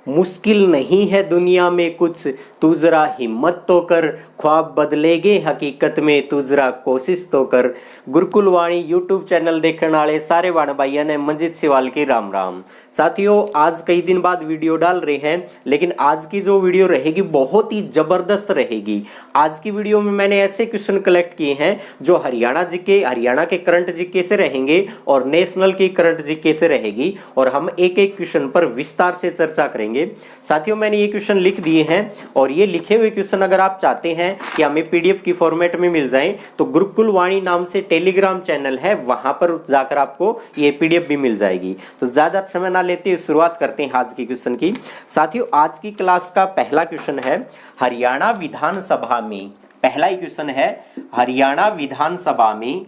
मुश्किल नहीं है दुनिया में कुछ, तू जरा हिम्मत तो कर, ख्वाब बदलेगे हकीकत में, तू जरा कोशिश तो कर। गुरुकुल वाणी यूट्यूब चैनल देखने वाले सारे वाण भाइयों ने मंजीत सिवाल की राम राम। साथियों, आज कई दिन बाद वीडियो डाल रहे हैं, लेकिन आज की जो वीडियो रहेगी बहुत ही जबरदस्त रहेगी। आज की वीडियो में मैंने ऐसे क्वेश्चन कलेक्ट किए हैं जो हरियाणा के करंट जीके से रहेंगे और नेशनल की करंट जीके से रहेगी, और हम एक एक क्वेश्चन पर विस्तार से चर्चा करेंगे। साथियों, मैंने ये क्वेश्चन लिख दिए हैं, और ये लिखे हुए क्वेश्चन अगर आप चाहते हैं कि हमें पीडीएफ की फॉर्मेट में मिल जाए तो गुरुकुल वाणी नाम से टेलीग्राम चैनल है, वहां पर जाकर आपको ये पीडीएफ भी मिल जाएगी। तो ज्यादा समय ना लेते हुए शुरुआत करते हैं आज की क्वेश्चन की। साथियों, आज की क्लास का पहला क्वेश्चन है हरियाणा विधानसभा में, पहला ही क्वेश्चन है हरियाणा विधानसभा में,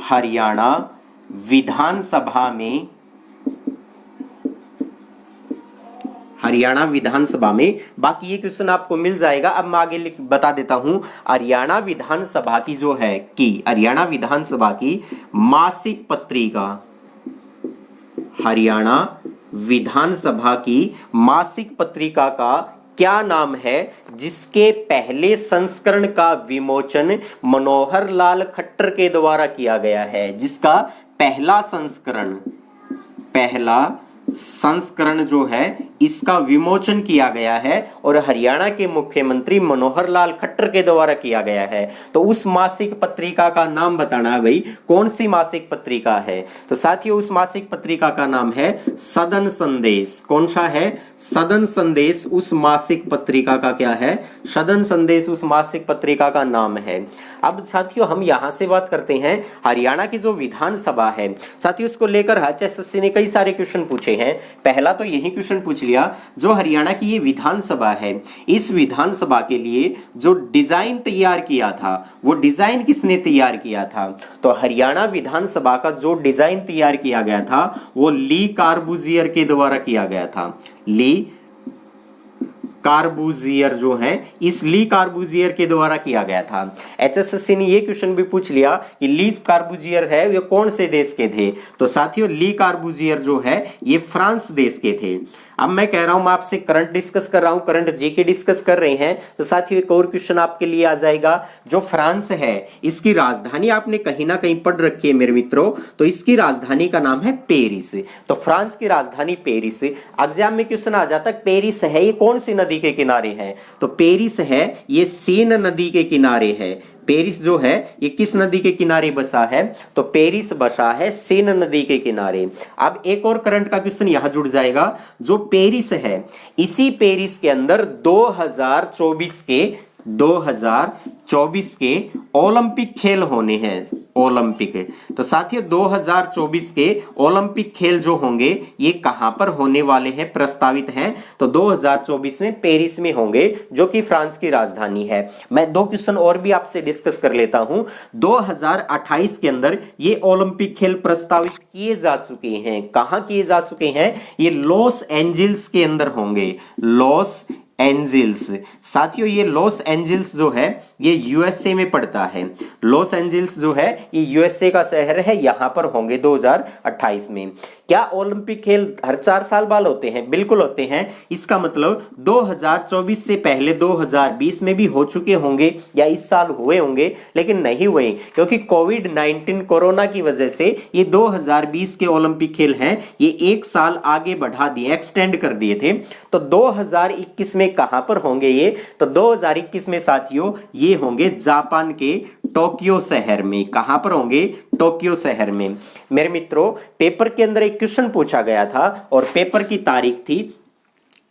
हरियाणा विधानसभा में, हरियाणा विधानसभा में। बाकी ये क्वेश्चन आपको मिल जाएगा। अब मैं आगे बता देता हूं, हरियाणा विधानसभा की जो है कि हरियाणा विधानसभा की मासिक पत्रिका, हरियाणा विधानसभा की मासिक पत्रिका का क्या नाम है जिसके पहले संस्करण का विमोचन मनोहर लाल खट्टर के द्वारा किया गया है, जिसका पहला संस्करण जो है इसका विमोचन किया गया है और हरियाणा के मुख्यमंत्री मनोहर लाल खट्टर के द्वारा किया गया है। तो उस मासिक पत्रिका का नाम बताना है भाई, कौन सी मासिक पत्रिका है। तो साथियों, उस मासिक पत्रिका का नाम है सदन संदेश। कौन सा है? सदन संदेश उस मासिक पत्रिका का क्या है? सदन संदेश उस मासिक पत्रिका का नाम है। अब साथियों, हम यहां से बात करते हैं हरियाणा की जो विधानसभा है। साथियों, इसको लेकर एचएसएससी ने कई सारे क्वेश्चन पूछे हैं। पहला तो यही क्वेश्चन पूछ लिया, जो हरियाणा की ये विधानसभा है, इस विधानसभा के लिए जो डिजाइन तैयार किया था, वो डिजाइन किसने तैयार किया था? तो हरियाणा विधानसभा का जो डिजाइन तैयार किया गया था वो ली कार्बूजियर के द्वारा किया गया था। ली कार्बूजियर जो है, इस ली कार्बूजियर के द्वारा किया गया था। एचएसएससी ने ये क्वेश्चन भी पूछ लिया कि ली कार्बूजियर है ये कौन से देश के थे। तो साथियों, ली कार्बूजियर जो है ये फ्रांस देश के थे। अब मैं कह रहा हूं, मैं आपसे करंट डिस्कस कर रहा हूं, करंट जीके डिस्कस कर रहे हैं। तो साथियों, एक और क्वेश्चन आपके लिए आ जाएगा, जो फ्रांस है इसकी राजधानी आपने कहीं ना कहीं पढ़ रखी है मेरे मित्रों, तो इसकी राजधानी का नाम है पेरिस। तो फ्रांस की राजधानी पेरिस। एग्जाम में क्वेश्चन आ जाता है पेरिस है ये कौन सी नदी के किनारे है? तो पेरिस है ये सेन नदी के किनारे है। पेरिस जो है ये किस नदी के किनारे बसा है? तो पेरिस बसा है सेन नदी के किनारे। अब एक और करंट का क्वेश्चन यहां जुड़ जाएगा, जो पेरिस है इसी पेरिस के अंदर 2024 के ओलंपिक खेल होने हैं। ओलंपिक, तो साथियों 2024 के ओलंपिक खेल जो होंगे ये कहां पर होने वाले हैं, प्रस्तावित हैं? तो 2024 में पेरिस में होंगे, जो कि फ्रांस की राजधानी है। मैं दो क्वेश्चन और भी आपसे डिस्कस कर लेता हूं। 2028 के अंदर ये ओलंपिक खेल प्रस्तावित किए जा चुके हैं। कहां किए जा चुके हैं? ये लॉस एंजल्स के अंदर होंगे। Los Angeles. साथियों, ये लॉस एंजल्स जो है ये यूएसए में पड़ता है। लॉस एंजल्स जो है ये यूएसए का शहर है, यहां पर होंगे 2028 में। क्या ओलंपिक खेल हर 4 साल बाद होते हैं? बिल्कुल होते हैं। इसका मतलब 2024 से पहले 2020 में भी हो चुके होंगे या इस साल हुए होंगे, लेकिन नहीं हुए क्योंकि कोविड-19 कोरोना की वजह से ये 2020 के ओलंपिक खेल हैं ये 1 साल आगे बढ़ा दिए, एक्सटेंड कर दिए थे। तो 2021 में कहां पर होंगे ये? तो 2021 में साथियों ये होंगे जापान के टोक्यो शहर में। कहां पर होंगे? टोक्यो शहर में। मेरे मित्रों, पेपर के अंदर एक क्वेश्चन पूछा गया था और पेपर की तारीख थी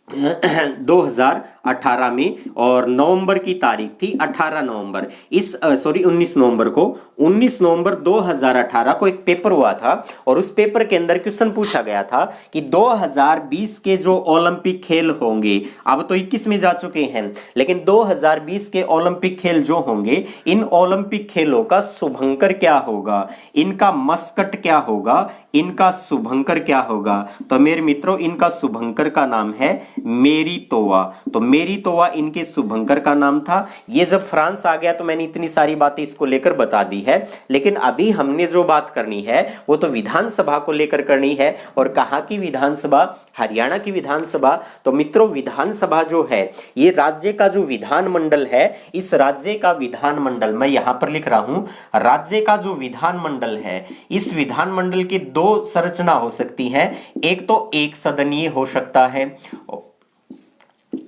2018 में और नवंबर की तारीख थी 18 नवंबर। 19 नवंबर को 19 नवंबर 2018 को एक पेपर हुआ था और उस पेपर के अंदर क्वेश्चन पूछा गया था कि 2020 के जो ओलंपिक खेल होंगे, अब तो 21 में जा चुके हैं, लेकिन 2020 के ओलंपिक खेल जो होंगे, इन ओलंपिक खेलों का शुभंकर क्या होगा, इनका मस्कट क्या होगा, इनका शुभंकर क्या होगा? तो मेरे मित्रों, इनका शुभंकर का नाम है मेरी तोवा। तो मेरी तोवा इनके शुभंकर का नाम था। ये जब फ्रांस आ गया तो मैंने इतनी सारी बातें इसको लेकर बता दी है, लेकिन अभी हमने जो बात करनी है वो तो विधानसभा को लेकर करनी है। और कहां की विधानसभा? हरियाणा की विधानसभा। तो मित्रों, विधानसभा जो है ये राज्य का जो विधानमंडल है, इस राज्य का विधानमंडल मैं यहां पर लिख रहा हूं, राज्य का जो विधानमंडल है, इस विधानमंडल की दो संरचना हो सकती है। एक तो एक सदनीय हो सकता है,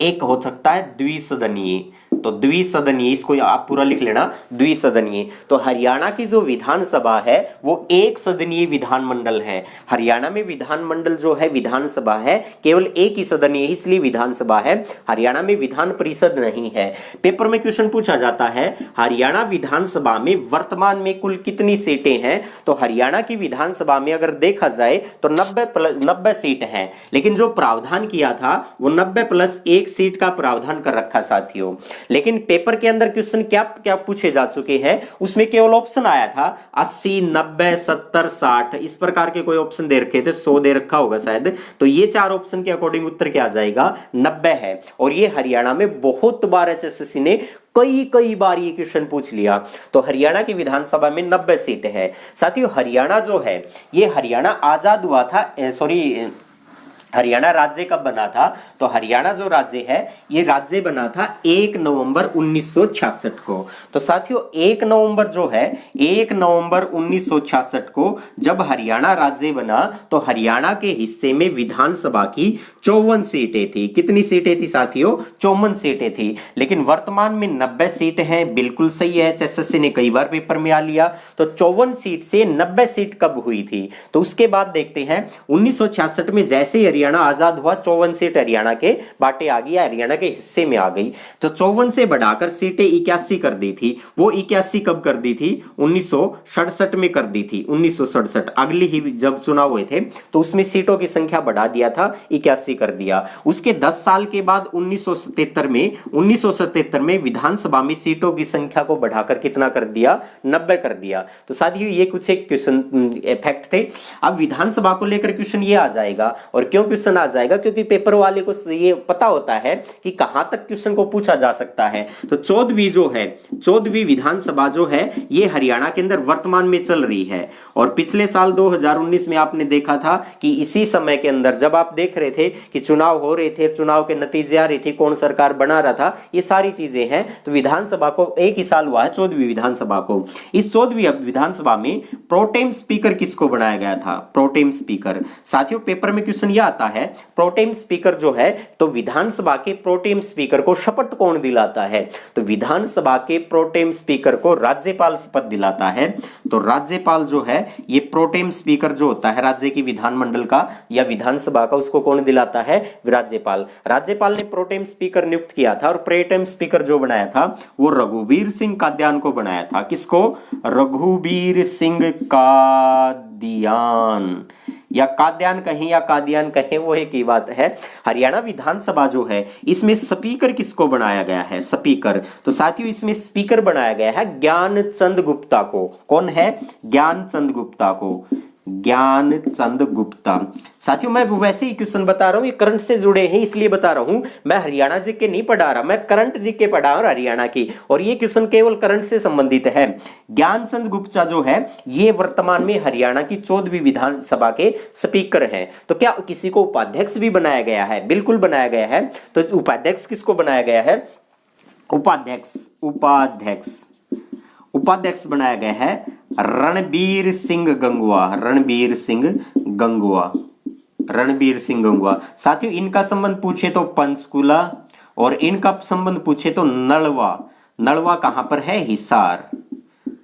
एक हो सकता है द्विसदनीय। तो द्विसदनीय, इसको आप पूरा लिख लेना, द्विसदनीय। तो हरियाणा की जो विधानसभा है वो एक सदनीय विधानमंडल है। हरियाणा में विधानमंडल जो है, विधानसभा है, केवल एक ही सदनीय, इसलिए विधानसभा है। हरियाणा में विधान परिषद नहीं है। पेपर में क्वेश्चन पूछा जाता है, हरियाणा विधानसभा में वर्तमान में कुल कितनी सीटें हैं? तो हरियाणा की विधानसभा में अगर देखा जाए तो 90 सीट हैं, लेकिन जो प्रावधान किया था वो 90 प्लस 1 सीट का प्रावधान कर रखा साथियों। लेकिन पेपर के अंदर क्वेश्चन क्या क्या पूछे जा चुके हैं, उसमें केवल ऑप्शन आया था 80, 90, 70, 60, इस प्रकार के कोई ऑप्शन दे रखे थे, 100 दे रखा होगा शायद। तो ये चार ऑप्शन के अकॉर्डिंग उत्तर क्या आ जाएगा? 90 है। और ये हरियाणा में बहुत बार एचएसएससी ने कई बार ये क्वेश्चन पूछ लिया। तो हरियाणा की विधानसभा में 90 सीट है। साथियों, हरियाणा जो है ये हरियाणा आजाद हुआ था, हरियाणा राज्य कब बना था? तो हरियाणा जो राज्य है ये राज्य बना था 1 नवंबर 1966 को। तो साथियों 1 नवंबर जो है, 1 नवंबर 1966 को जब हरियाणा राज्य बना तो हरियाणा के हिस्से में विधानसभा की 54 सीटें थी। कितनी सीटें थी साथियों? 54 सीटें थी। लेकिन वर्तमान में 90 सीट हैं। बिल्कुल सही है, एचएसएससी ने कई बार पेपर में आ लिया। तो 54 सीट से 90 सीट कब हुई थी? तो उसके बाद देखते हैं 1966 में जैसे हरियाणा आजाद हुआ 54 सीट हरियाणा के बाटे आ गई, हरियाणा के हिस्से में आ गई। तो 54 से बढ़ाकर सीटें 81 कर दी थी। वो 81 कब कर दी थी? 1967 में कर दी थी। 1967 अगली ही जब चुनाव हुए थे तो उसमें सीटों की संख्या बढ़ा दिया था, 81 कर दिया। उसके 10 साल के बाद 1977 में विधानसभा में सीटों की संख्या को बढ़ाकर कितना कर दिया? 90 कर दिया। तो साथियों ये कुछ एक क्वेश्चन फैक्ट थे। अब विधानसभा को लेकर क्वेश्चन ये आ जाएगा। और क्यों क्वेश्चन आ जाएगा? क्योंकि पेपर वाले को ये पता होता है कि कहां तक क्वेश्चन को पूछा जा सकता है। तो 14वीं विधानसभा जो है ये हरियाणा के अंदर वर्तमान में चल रही है। और पिछले साल 2019 में आपने देखा था कि इसी समय के अंदर जब आप देख रहे थे कि चुनाव हो रहे थे, चुनाव के नतीजे आ रहे थे, कौन सरकार बना रहा था, ये सारी चीजें हैं। तो विधानसभा को एक ही साल हुआ है, 14वीं विधानसभा को। इस 14वीं विधानसभा में प्रोटेम स्पीकर किसको बनाया गया था? Protem speaker. साथियों पेपर में क्वेश्चन यह आता है, प्रोटेम स्पीकर जो है, तो विधानसभा के प्रोटेम स्पीकर को शपथ कौन दिलाता है? तो विधानसभा के प्रोटेम स्पीकर को राज्यपाल शपथ दिलाता है। तो राज्यपाल जो है ये प्रोटेम स्पीकर जो होता है राज्य की विधानमंडल का या विधानसभा का, उसको कौन दिलाता है? राज्यपाल। राज्यपाल ने प्रोटेम स्पीकर नियुक्त किया था और प्रोटेम स्पीकर जो बनाया था वो रघुवीर सिंह काद्यान को बनाया था। किसको? रघुवीर सिंह कादियान, या काद्यान कहें या कादियान कहें, वो एक ही बात है। हरियाणा विधानसभा जो है इसमें स्पीकर किसको बनाया गया है? स्पीकर। तो साथियों इसमें स्पीकर बनाया गया है ज्ञानचंद गुप्ता को। कौन है? ज्ञानचंद गुप्ता को। ज्ञानचंद गुप्ता। साथियों मैं वैसे ही क्वेश्चन बता रहा हूं, ये करंट से जुड़े हैं इसलिए बता रहा हूं। मैं हरियाणा जीके नहीं पढ़ा रहा, मैं करंट जीके पढ़ा रहा हरियाणा की, और ये क्वेश्चन केवल करंट से संबंधित है। ज्ञानचंद गुप्ता जो है ये वर्तमान में हरियाणा की 14वीं विधानसभा के स्पीकर हैं। तो क्या किसी को उपाध्यक्ष भी बनाया गया है? बिल्कुल बनाया गया है। तो उपाध्यक्ष किसको बनाया गया है? उपाध्यक्ष बनाया गया है रणबीर सिंह गंगुआ। साथियों इनका संबंध पूछे तो पंचकुला, और इनका संबंध पूछे तो नलवा कहां पर है? हिसार।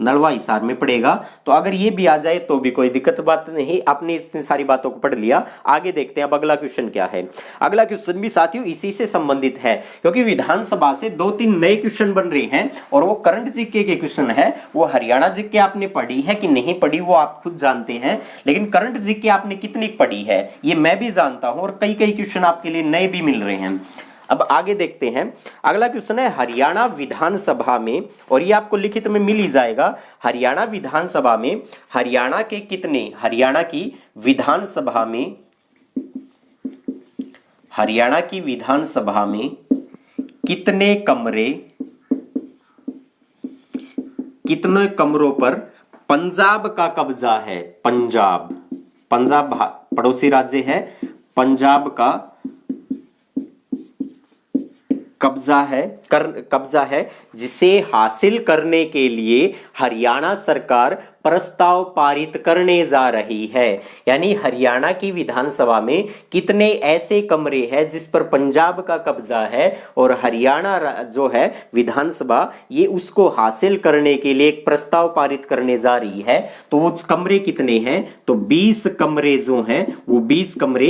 नलवा हिसार में पड़ेगा। तो अगर ये भी आ जाए तो भी कोई दिक्कत बात नहीं, आपने इतनी सारी बातों को पढ़ लिया। आगे देखते हैं अब अगला क्वेश्चन क्या है। अगला क्वेश्चन भी साथियों इसी से संबंधित है, क्योंकि विधानसभा से 2-3 नए क्वेश्चन बन रहे हैं और वो करंट जीके के क्वेश्चन है। वो हरियाणा जीके आपने पढ़ी है कि नहीं पढ़ी वो आप खुद जानते हैं, लेकिन करंट जीके आपने कितनी पढ़ी है ये मैं भी जानता हूं, और कई क्वेश्चन आपके लिए नए भी मिल रहे हैं। अब आगे देखते हैं। अगला क्वेश्चन है हरियाणा विधानसभा में, और ये आपको लिखित में मिल ही जाएगा। हरियाणा विधानसभा में हरियाणा की विधानसभा में कितने कमरों पर पंजाब का कब्जा है? पंजाब पड़ोसी राज्य है, पंजाब का कब्जा है जिसे हासिल करने के लिए हरियाणा सरकार प्रस्ताव पारित करने जा रही है। यानी हरियाणा की विधानसभा में कितने ऐसे कमरे हैं जिस पर पंजाब का कब्जा है और हरियाणा जो है विधानसभा ये उसको हासिल करने के लिए एक प्रस्ताव पारित करने जा रही है। तो वो कमरे कितने हैं? तो 20 कमरे जो हैं वो 20 कमरे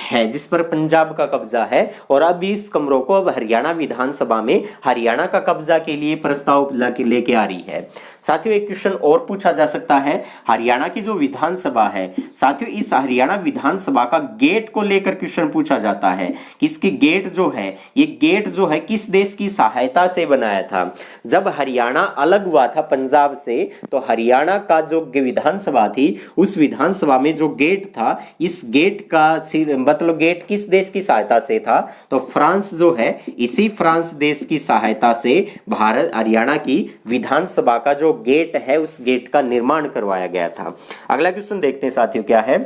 है जिस पर पंजाब का कब्जा है, और अब 20 कमरों को अब हरियाणा विधानसभा में हरियाणा का कब्जा के लिए प्रस्ताव लेके आ रही है। साथियों एक क्वेश्चन और पूछा जा सकता है, हरियाणा की जो विधानसभा है, साथियों इस हरियाणा विधानसभा का गेट को लेकर क्वेश्चन पूछा जाता है कि इसके गेट जो है, ये गेट जो है किस देश की सहायता से बनाया था? जब हरियाणा अलग हुआ था पंजाब से, तो हरियाणा का जो विधानसभा थी उस विधानसभा में जो गेट था, इस गेट का मतलब गेट किस देश की सहायता से था? तो फ्रांस जो है, इसी फ्रांस देश की सहायता से भारत हरियाणा की विधानसभा का जो गेट है उस गेट का निर्माण करवाया गया था। अगला क्वेश्चन देखते हैं साथियों क्या है।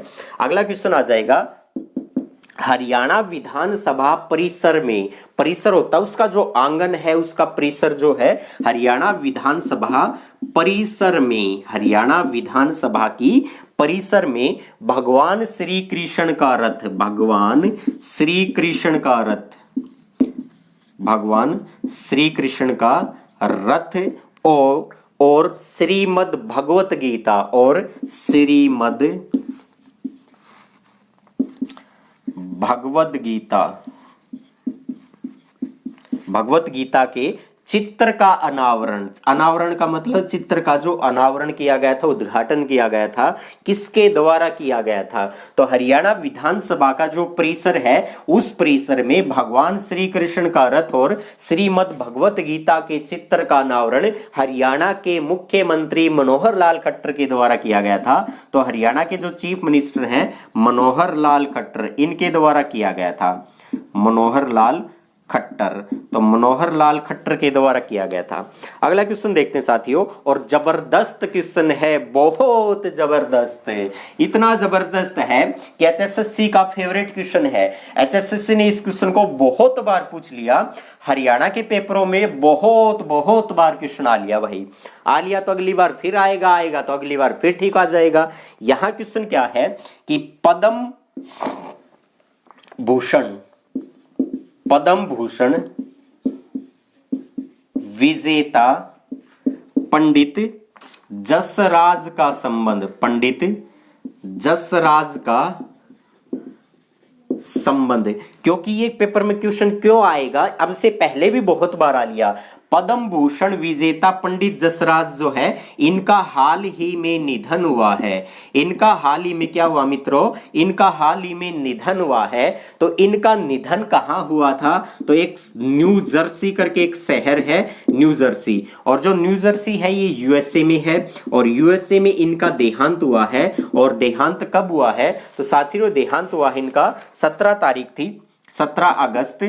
अगला क्वेश्चन आ जाएगा, हरियाणा विधानसभा परिसर में, परिसर होता है उसका जो आंगन है उसका परिसर जो है, हरियाणा विधानसभा परिसर में, हरियाणा विधानसभा की परिसर में भगवान श्री कृष्ण का रथ, भगवान श्री कृष्ण का रथ, भगवान श्री कृष्ण का रथ और श्रीमद् भगवत गीता, और श्रीमद् भगवत गीता के चित्र का अनावरण, अनावरण का मतलब चित्र का जो अनावरण किया गया था, उद्घाटन किया गया था, किसके द्वारा किया गया था? तो हरियाणा विधानसभा का जो परिसर है उस परिसर में भगवान श्री कृष्ण का रथ और श्रीमद् भगवत गीता के चित्र का अनावरण हरियाणा के मुख्यमंत्री मनोहर लाल खट्टर के द्वारा किया गया था। तो हरियाणा के जो चीफ मिनिस्टर हैं मनोहर लाल खट्टर, इनके द्वारा किया गया था, मनोहर लाल खट्टर, तो मनोहर लाल खट्टर के द्वारा किया गया था। अगला क्वेश्चन देखते हैं साथियों, और जबरदस्त क्वेश्चन है, बहुत जबरदस्त है, इतना जबरदस्त है कि एचएसएससी का फेवरेट क्वेश्चन है। एचएसएससी ने इस क्वेश्चन को बहुत बार पूछ लिया, हरियाणा के पेपरों में बहुत बार क्वेश्चन आ लिया भाई, आ लिया तो अगली बार फिर आएगा तो अगली बार फिर ठीक आ जाएगा। यहां क्वेश्चन क्या है कि पद्म भूषण विजेता पंडित जसराज का संबंध, पंडित जसराज का संबंध, क्योंकि ये पेपर में क्वेश्चन क्यों आएगा, अब से पहले भी बहुत बार आ लिया। पद्म भूषण विजेता पंडित जसराज जो है, इनका हाल ही में निधन हुआ है। इनका हाल ही में क्या हुआ मित्रों? इनका हाल ही में निधन हुआ है। तो इनका निधन कहाँ हुआ था? तो एक न्यू जर्सी करके एक शहर है, न्यू जर्सी, और जो न्यू जर्सी है ये यूएसए में है, और यूएसए में इनका देहांत हुआ है। और देहांत कब हुआ है? तो साथियों देहांत हुआ है इनका 17 तारीख थी, 17 अगस्त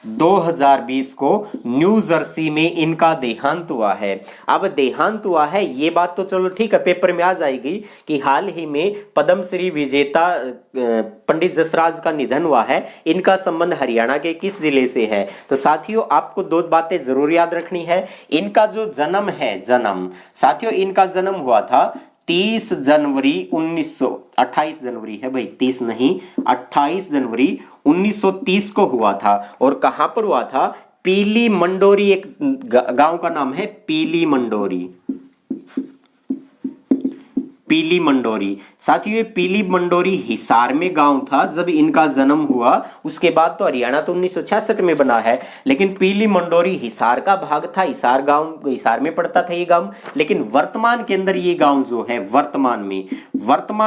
2020 को न्यू जर्सी में इनका देहांत हुआ है। अब देहांत हुआ है ये बात तो चलो ठीक है, पेपर में आ जाएगी कि हाल ही में पद्मश्री विजेता पंडित जसराज का निधन हुआ है। इनका संबंध हरियाणा के किस जिले से है? तो साथियों आपको दो बातें जरूर याद रखनी है। इनका जो जन्म है, जन्म साथियों इनका जन्म हुआ था 30 जनवरी 28 जनवरी है भाई, 30 नहीं 28 जनवरी 1930 को हुआ था। और कहां पर हुआ था? पीली मंडोरी, एक गांव का नाम है पीली मंडोरी, पीली मंडोरी। साथियों ये पीली मंडोरी हिसार में गांव था जब इनका जन्म हुआ। उसके बाद तो हरियाणा तो 1966 में बना है, लेकिन पीली मंडोरी हिसार का भाग था, हिसार गांव, हिसार में पड़ता था ये गांव। लेकिन वर्तमान के अंदर ये गांव जो है, वर्तमान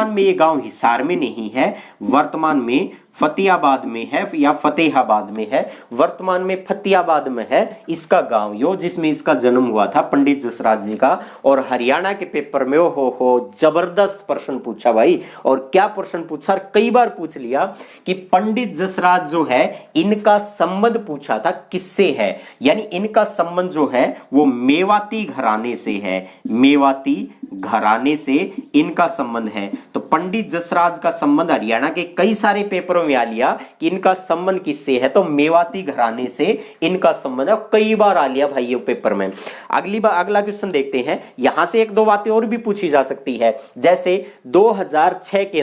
में ये गांव हिसार में नहीं है, वर्तमान में फतेहाबाद में है या फतेहाबाद में है, वर्तमान में फतेहाबाद में है इसका गांव यो, जिसमें इसका जन्म हुआ था पंडित जसराज जी का। और हरियाणा के पेपर में हो जबरदस्त प्रश्न पूछा भाई, और क्या प्रश्न पूछा, कई बार पूछ लिया कि पंडित जसराज जो है इनका संबंध पूछा था किससे है, यानी इनका संबंध जो है वो मेवाती घराने से है, मेवाती घराने से इनका संबंध है। तो पंडित जसराज का संबंध हरियाणा के कई सारे पेपरों में आ लिया कि इनका संबंध किससे है, तो मेवाती घराने से इनका संबंध है, कई बार आ लिया भाई ये पेपर में। अगला क्वेश्चन देखते हैं, यहां से एक दो बातें और भी पूछी जा सकती है, जैसे 2006 के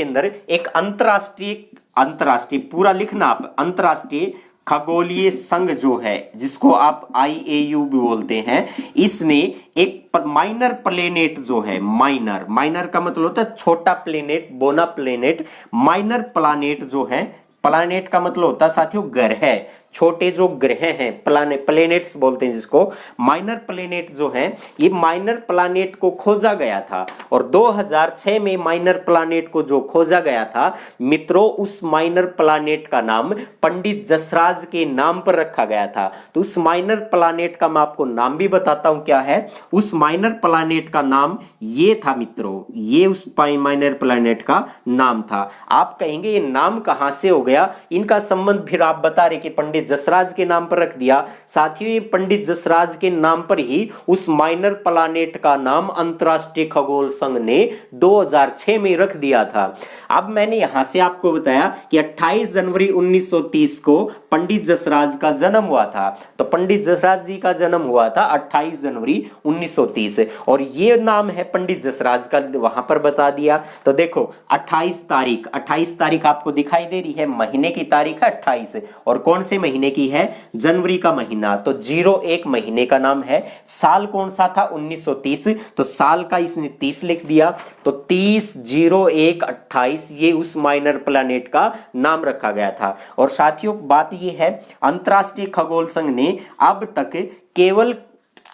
अंदर एक अंतरराष्ट्रीय पूरा लिखना आप, अंतरराष्ट्रीय खगोलीय संघ जो है जिसको आप IAU भी बोलते हैं, इसने एक माइनर प्लेनेट जो है, माइनर का मतलब होता है छोटा प्लेनेट, बोना प्लेनेट, माइनर प्लानेट जो है, प्लानेट का मतलब होता है साथियों ग्रह, छोटे जो ग्रह हैं प्लेनेट्स बोलते हैं जिसको, माइनर प्लेनेट जो है, ये माइनर प्लानेट को खोजा गया था। और 2006 में माइनर प्लानेट को जो खोजा गया था मित्रों, उस माइनर प्लानेट का नाम पंडित जसराज के नाम पर रखा गया था। तो उस माइनर प्लानेट का मैं आपको नाम भी बताता हूं क्या है। उस माइनर प्लानेट का नाम ये था मित्रों, ये उस माइनर प्लानेट का नाम था। आप कहेंगे ये नाम कहां से हो गया, इनका संबंध फिर आप बता रहे कि पंडित जसराज के नाम पर रख दिया। साथियों ये पंडित जसराज के नाम पर ही उस माइनर प्लानेट का नाम अंतरराष्ट्रीय खगोल संघ ने 2006 में रख दिया था। अब मैंने यहां से आपको बताया कि 28 जनवरी 1930 को पंडित जसराज का जन्म हुआ था। तो पंडित जसराज जी का जन्म हुआ था 28 जनवरी 1930, और ये नाम है पंडित जसराज का, वहां पर बता दिया। तो देखो 28 तारीख आपको दिखाई दे रही है, महीने की तारीख है 28, और कौन से महीने की है, जनवरी का महीना, तो 01 महीने का नाम है। साल कौन सा था, 1930, तो साल का इसने 30 लिख दिया, तो 30 01 28 ये उस माइनर प्लैनेट का नाम रखा गया था। और साथियों बात ये है, अंतरराष्ट्रीय खगोल संघ ने अब तक केवल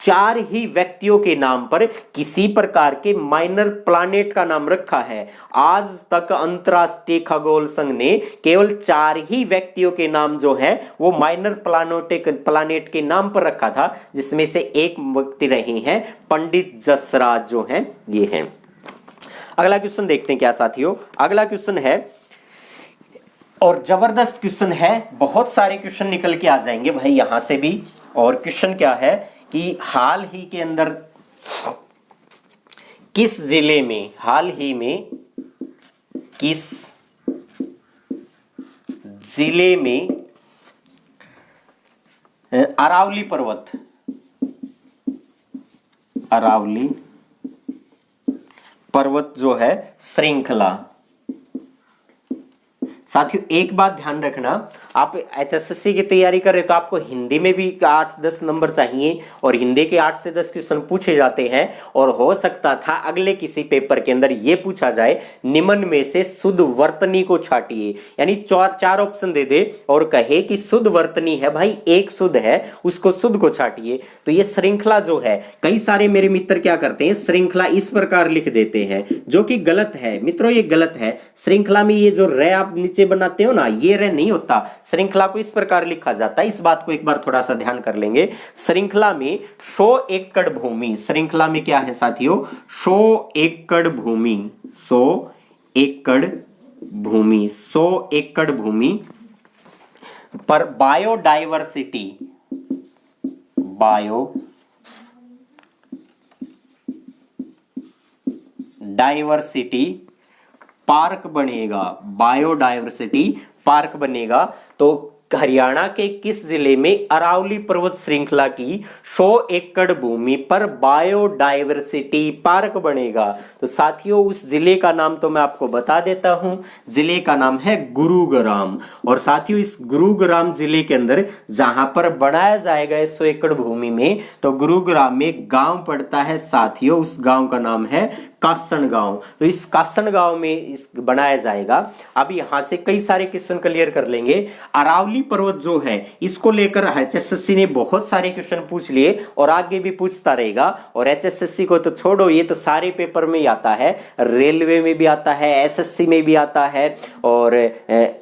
4 ही व्यक्तियों के नाम पर किसी प्रकार के माइनर प्लैनेट का नाम रखा है। आज तक अंतरराष्ट्रीय खगोल संघ ने केवल 4 ही व्यक्तियों के नाम जो है वो माइनर प्लैनेट के नाम पर रखा था, जिसमें से एक व्यक्ति रहे हैं पंडित जसराज जो हैं ये हैं। अगला क्वेश्चन देखते हैं क्या साथियों। अगला क्वेश्चन है, और जबरदस्त क्वेश्चन है, बहुत सारे क्वेश्चन निकल के आ जाएंगे भाई यहां से भी। और क्वेश्चन क्या है कि हाल ही के अंदर किस जिले में, हाल ही में किस जिले में अरावली पर्वत जो है श्रृंखला। साथियों एक बात ध्यान रखना, आप HSSC की तैयारी कर रहे तो आपको हिंदी में भी 8-10 नंबर चाहिए, और हिंदी के 8 से 10 क्वेश्चन पूछे जाते हैं। और हो सकता था अगले किसी पेपर के अंदर यह पूछा जाए, निम्न में से शुद्ध वर्तनी को छाटिए, यानी 4 ऑप्शन दे दे और कहे कि शुद्ध वर्तनी है भाई, एक शुद्ध है उसको शुद्ध को छाटिए। तो ये श्रृंखला जो है, कई सारे मेरे मित्र क्या करते हैं, श्रृंखला इस प्रकार लिख देते हैं, जो कि गलत है मित्रों, ये गलत है। श्रृंखला में ये जो रे आप नीचे बनाते हो ना, ये रे नहीं होता, श्रृंखला को इस प्रकार लिखा जाता है। इस बात को एक बार थोड़ा सा ध्यान कर लेंगे। श्रृंखला में 100 एकड़ भूमि, श्रृंखला में क्या है साथियों, 100 एकड़ भूमि, 100 एकड़ भूमि, 100 एकड़ भूमि पर बायोडाइवर्सिटी पार्क बनेगा, बायोडाइवर्सिटी पार्क बनेगा। तो हरियाणा के किस जिले में अरावली पर्वत श्रृंखला की 100 एकड़ भूमि पर बायोडाइवर्सिटी पार्क बनेगा? तो साथियों उस जिले का नाम तो मैं आपको बता देता हूं, जिले का नाम है गुरुग्राम। और साथियों इस गुरुग्राम जिले के अंदर जहां पर बनाया जाएगा 100 एकड़ भूमि में, तो गुरुग्राम में गांव पड़ता है साथियों, उस गांव का नाम है कासन गांव। तो इस कासन गांव में इस बनाया जाएगा। अब यहां से कई सारे क्वेश्चन क्लियर कर लेंगे। अरावली पर्वत जो है इसको लेकर एचएसएससी ने बहुत सारे क्वेश्चन पूछ लिए और आगे भी पूछता रहेगा। और एचएसएससी को तो छोड़ो, ये तो सारे पेपर में ही आता है, रेलवे में भी आता है, एसएससी में भी आता है, और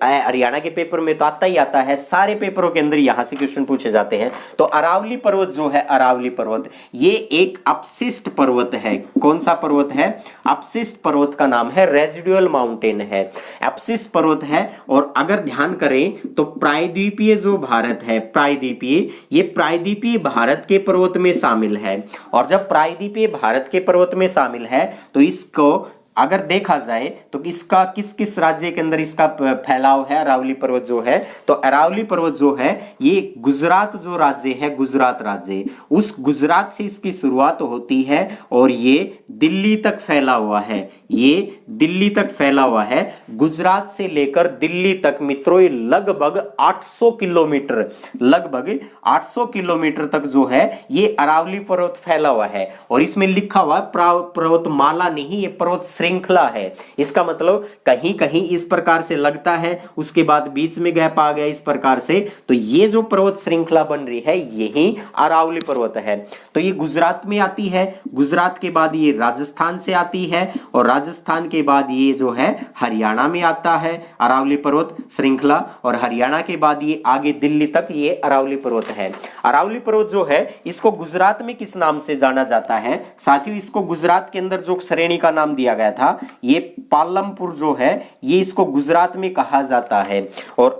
हरियाणा के पेपर में तो आता ही आता है। सारे पेपरों के अंदर यहां से क्वेश्चन पूछे जाते हैं। तो अरावली पर्वत जो है, अरावली पर्वत ये एक अपशिष्ट पर्वत है। कौन सा पर्वत है? अपशिष्ट पर्वत का नाम है, रेजिडुअल माउंटेन है, अपशिष्ट पर्वत है। और अगर ध्यान करें तो प्रायद्वीपीय जो भारत है, प्रायद्वीपीय, ये प्रायद्वीपीय भारत के पर्वत में शामिल है। और जब प्रायद्वीपीय भारत के पर्वत में शामिल है तो इसको अगर देखा जाए तो इसका किस किस राज्य के अंदर इसका फैलाव है, अरावली पर्वत जो है, तो अरावली पर्वत जो है ये गुजरात जो राज्य है, गुजरात राज्य, उस गुजरात से इसकी शुरुआत होती है और ये दिल्ली तक फैला हुआ है। ये दिल्ली तक फैला हुआ है, गुजरात से लेकर दिल्ली तक मित्रों ये लगभग 800 किलोमीटर, लगभग 800 किलोमीटर तक जो है ये अरावली पर्वत फैला हुआ है। और इसमें लिखा हुआ पर्वतमाला नहीं, ये पर्वत श्रृंखला है। इसका मतलब कहीं कहीं इस प्रकार से लगता है, उसके बाद बीच में गैप आ गया इस प्रकार से। तो ये जो पर्वत श्रृंखला बन रही है यही अरावली पर्वत है। तो ये गुजरात में आती है, गुजरात के बाद ये राजस्थान से आती है, और राजस्थान के बाद ये जो है हरियाणा में आता है अरावली पर्वत श्रृंखला, और हरियाणा के बाद ये आगे दिल्ली तक ये अरावली पर्वत है। अरावली पर्वत जो है इसको गुजरात में किस नाम से जाना जाता है साथियों? इसको गुजरात के अंदर जो श्रेणी का नाम दिया गया था, ये पालमपुर जो है ये इसको गुजरात में कहा जाता है। और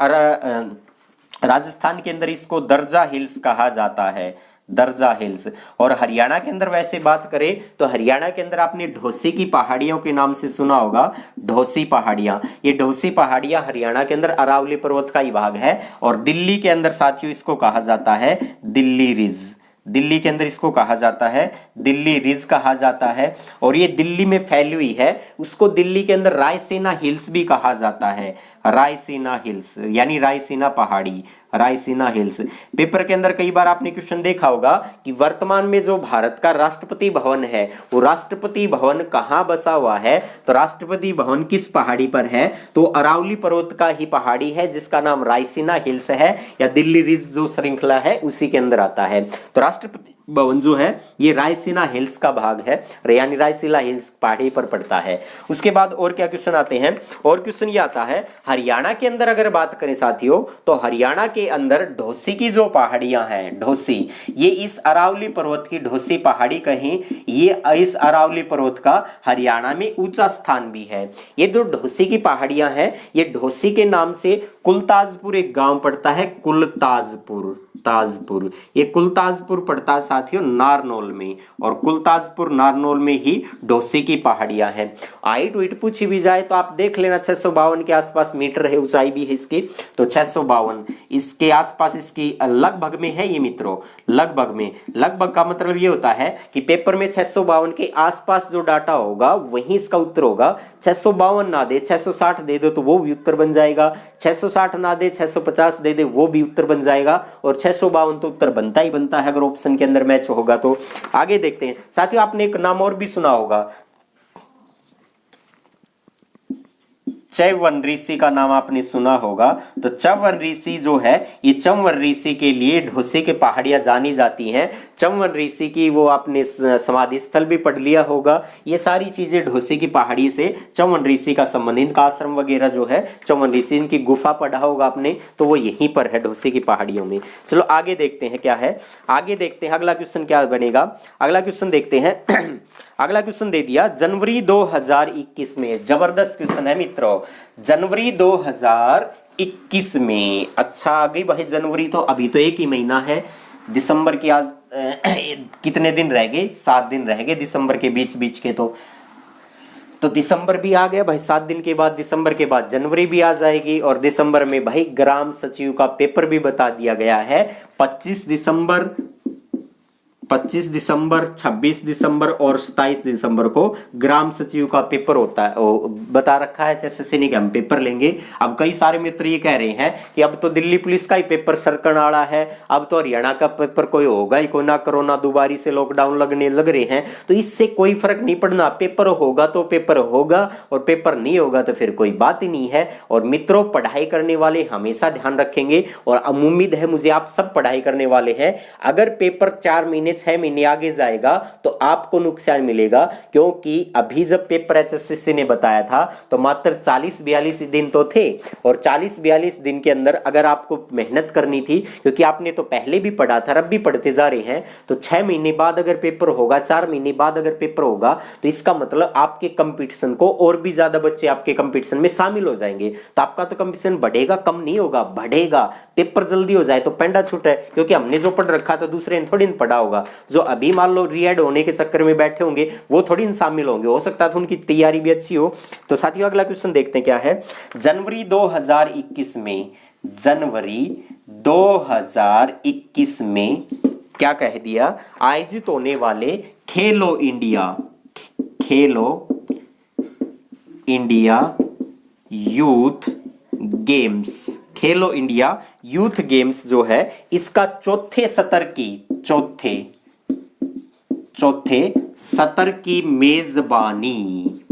राजस्थान के अंदर इसको दर्जा हिल्स कहा जाता है, दर्जा हिल्स। और हरियाणा के अंदर वैसे बात करें तो हरियाणा के अंदर आपने ढोसी की पहाड़ियों के नाम से सुना होगा, ढोसी पहाड़ियां। ये ढोसी पहाड़ियां हरियाणा के अंदर अरावली पर्वत का ही भाग है। और दिल्ली के अंदर साथियों इसको कहा जाता है दिल्ली रिज, दिल्ली के अंदर इसको कहा जाता है दिल्ली रिज कहा जाता है। और ये दिल्ली में फैली हुई है, उसको दिल्ली के अंदर रायसीना हिल्स भी कहा जाता है, रायसीना हिल्स यानी रायसीना पहाड़ी, रायसीना हिल्स। पेपर के अंदर कई बार आपने क्वेश्चन देखा होगा कि वर्तमान में जो भारत का राष्ट्रपति भवन है वो राष्ट्रपति भवन कहां बसा हुआ है? तो राष्ट्रपति भवन किस पहाड़ी पर है? तो अरावली पर्वत का ही पहाड़ी है जिसका नाम रायसीना हिल्स है, या दिल्ली रिज जो श्रृंखला है उसी के अंदर आता है। तो राष्ट्रपति भवन जो है ये रायसीना हिल्स का भाग है, यानी रायसीना हिल्स पहाड़ी पर पड़ता है। उसके बाद और क्या क्वेश्चन आते हैं? और क्वेश्चन ये आता है हरियाणा के अंदर अगर बात करें साथियों तो हरियाणा के अंदर ढोसी की जो पहाड़ियां हैं, ढोसी, ये इस अरावली पर्वत की ढोसी पहाड़ी कहीं, ये इस अरावली पर्वत का हरियाणा में ऊंचा स्थान भी है। ये जो ढोसी की पहाड़ियां हैं ये ढोसी के नाम से कुलताजपुर एक गांव पड़ता है, कुलताजपुर, ताजपुर, ये कुलताजपुर पड़ता है साथियों नारनौल में, और कुलताजपुर नारनौल में ही ढोसी की पहाड़ियां हैं। हाइट वेट पूछी भी जाए तो आप देख लेना 652 के आसपास मीटर है, ऊंचाई भी है इसकी, तो 652 इसके आसपास इसकी लगभग में है ये मित्रों, लगभग में। लगभग का मतलब ये होता है कि पेपर में 652 के आसपास जो डाटा होगा वही इसका उत्तर होगा। 652 ना दे 660 दे दो तो वो भी उत्तर बन जाएगा, 660 ना दे 650 दे दे वो भी उत्तर बन जाएगा, और 652 तो उत्तर बनता ही बनता है अगर ऑप्शन के अंदर मैच होगा तो। आगे देखते हैं साथियों, आपने एक नाम और भी सुना होगा, च्यवन ऋषि का नाम आपने सुना होगा। तो च्यवन ऋषि जो है ये च्यवन ऋषि के लिए ढोसी के पहाड़ियां जानी जाती हैं। च्यवन ऋषि की वो आपने समाधि स्थल भी पढ़ लिया होगा। ये सारी चीजें ढोसी की पहाड़ी से च्यवन ऋषि का संबंध, इनका आश्रम वगैरह जो है च्यवन ऋषि, इनकी गुफा पढ़ा होगा आपने, तो वो यहीं पर है ढोसी की पहाड़ियों में। चलो आगे देखते हैं क्या है, आगे देखते हैं अगला क्वेश्चन क्या बनेगा। अगला क्वेश्चन देखते हैं अगला क्वेश्चन दे दिया जनवरी 2021 में, जबरदस्त क्वेश्चन है मित्रों, जनवरी 2021 में। अच्छा आ गई भाई जनवरी, तो अभी तो एक ही महीना है, दिसंबर की आज कितने दिन रह गए? 7 दिन रह गए दिसंबर के बीच बीच के, तो दिसंबर भी आ गया भाई। 7 दिन के बाद दिसंबर के बाद जनवरी भी आ जाएगी, और दिसंबर में भाई ग्राम सचिव का पेपर भी बता दिया गया है। 25 दिसंबर 25 दिसंबर, 26 दिसंबर और 27 दिसंबर को ग्राम सचिव का पेपर होता है, बता रखा है एसएससी ने कि हम पेपर लेंगे। अब कई सारे मित्र ये कह रहे हैं कि अब तो दिल्ली पुलिस का ही पेपर सरकन वाला है, अब तो हरियाणा का पेपर कोई होगा ही कोई ना, कोरोना दोबारी से लॉकडाउन लगने लग रहे हैं, तो इससे कोई फर्क नहीं पड़ना, पेपर होगा तो पेपर होगा और पेपर नहीं होगा तो फिर कोई बात ही नहीं है। और मित्रों, पढ़ाई करने वाले हमेशा ध्यान रखेंगे और उम्मीद है मुझे आप सब पढ़ाई करने वाले हैं। अगर पेपर 4 महीने 6 महीने आगे जाएगा तो आपको नुकसान मिलेगा, क्योंकि अभी जब पेपर एचएससी ने बताया था तो मात्र 40-42 दिन तो थे, और 40-42 दिन के अंदर अगर आपको मेहनत करनी थी, क्योंकि आपने तो पहले भी पढ़ा था, अब भी पढ़ते जा रहे हैं, तो 6 महीने बाद अगर पेपर होगा, 4 महीने बाद अगर पेपर होगा, तो इसका मतलब आपके कंपटीशन को और भी ज्यादा बच्चे आपके कंपटीशन में शामिल हो जाएंगे, तो आपका तो कंपटीशन बढ़ेगा, कम नहीं होगा, बढ़ेगा। पेपर जल्दी हो जाए तो पेंडा छूटे, क्योंकि हमने जो पढ़ रखा था दूसरे ने थोड़ी पढ़ा होगा, जो अभी मान लो रीएड होने के चक्कर में बैठे होंगे वो थोड़ी शामिल होंगे, हो सकता है तो उनकी तैयारी भी अच्छी हो। तो साथियों, अगला क्वेश्चन देखते हैं क्या है। जनवरी 2021 में, जनवरी 2021 में क्या कह दिया, आयोजित होने वाले खेलो इंडिया, खेलो इंडिया यूथ गेम्स, खेलो इंडिया यूथ गेम्स जो है इसका चौथे सत्र की मेजबानी।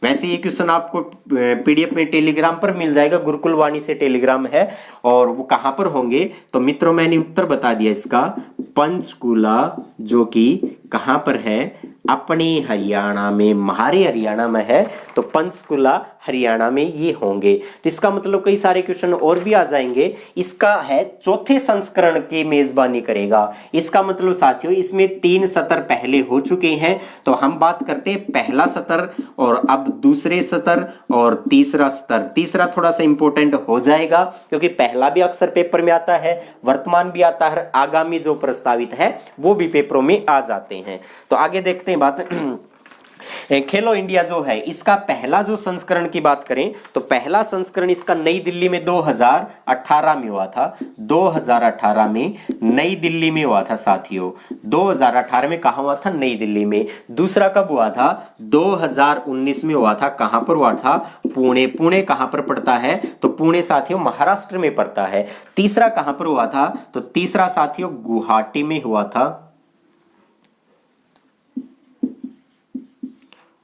वैसे ये क्वेश्चन आपको पीडीएफ में टेलीग्राम पर मिल जाएगा, गुरुकुल वाणी से टेलीग्राम है, और वो कहां पर होंगे तो मित्रों मैंने उत्तर बता दिया इसका, पंचकुला, जो कि कहां पर है, अपने हरियाणा में, हमारे हरियाणा में है, तो पंचकुला हरियाणा में ये होंगे। तो इसका मतलब कई सारे क्वेश्चन और भी आ जाएंगे। इसका है चौथे संस्करण की मेजबानी करेगा, इसका मतलब साथियों इसमें 3 सत्र पहले हो चुके हैं, तो हम बात करते हैं पहला सत्र और अब दूसरे सत्र और तीसरा सत्र। तीसरा थोड़ा सा इंपॉर्टेंट हो जाएगा क्योंकि पहला भी अक्सर पेपर में आता है, वर्तमान भी आता है, आगामी जो प्रस्तावित है वो भी पेपरों में आ जाते हैं। तो आगे देखते हैं बात। खेलो इंडिया जो है इसका पहला जो संस्करण की बात करें तो पहला संस्करण इसका नई दिल्ली में 2018 में हुआ था, 2018 में नई दिल्ली में हुआ था साथियों, 2018 में कहां हुआ था, नई दिल्ली में। दूसरा कब हुआ था, 2019 में हुआ था, कहां पर हुआ था, पुणे। पुणे कहां पर पड़ता है तो पुणे साथियों महाराष्ट्र में पड़ता है। तीसरा कहां पर हुआ था तो तीसरा साथियों गुवाहाटी में हुआ था,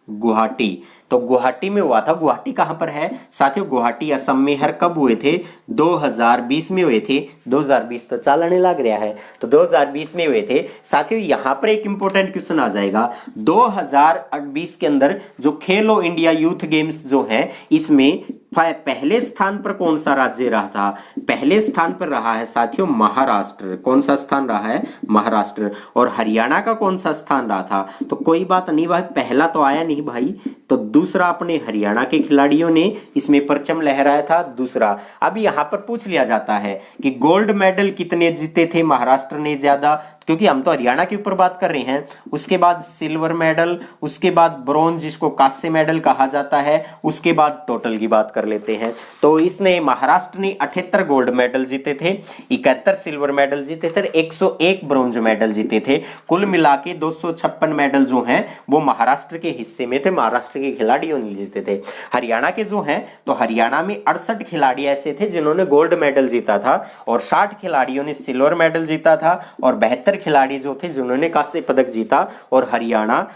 गुवाहाटी। तो गुवाहाटी में हुआ था। गुवाहाटी कहां पर है साथियों, गुवाहाटी असम में। हर कब हुए थे, 2020 में हुए थे। 2020 तो चालने लग रहा है, तो 2020 में हुए थे साथियों। यहां पर एक इंपॉर्टेंट क्वेश्चन आ जाएगा, 2020 के अंदर जो खेलो इंडिया यूथ गेम्स जो है इसमें पहले स्थान पर कौन सा राज्य रहा था, पहले स्थान पर रहा है साथियों महाराष्ट्र। कौन सा स्थान रहा है, महाराष्ट्र। और हरियाणा का कौन सा स्थान रहा था, तो कोई बात नहीं भाई, पहला तो आया नहीं भाई, तो दूसरा अपने हरियाणा के खिलाड़ियों ने इसमें परचम लहराया था, दूसरा। अब यहां पर पूछ लिया जाता है कि गोल्ड मेडल कितने जीते थे, महाराष्ट्र ने ज्यादा, क्योंकि हम तो हरियाणा के ऊपर बात कर रहे हैं। उसके बाद सिल्वर मेडल, उसके बाद ब्रॉन्ज जिसको कांस्य मेडल कहा जाता है, उसके बाद टोटल की बात कर लेते हैं। तो इसने महाराष्ट्र ने 78 गोल्ड मेडल जीते थे, 71 सिल्वर मेडल जीते थे, 101 ब्रॉन्ज मेडल जीते थे। कुल मिला के 256 मेडल जो हैं वो महाराष्ट्र के हिस्से में थे, महाराष्ट्र के खिलाड़ियों ने जीते थे। हरियाणा के जो हैं तो हरियाणा में 68 खिलाड़ी ऐसे थे जिन्होंने गोल्ड मेडल जीता था, और 60 खिलाड़ियों ने सिल्वर मेडल जीता था, और 72 खिलाड़ी जो थे जिन्होंने कांस्य पदक जीता। और हरियाणा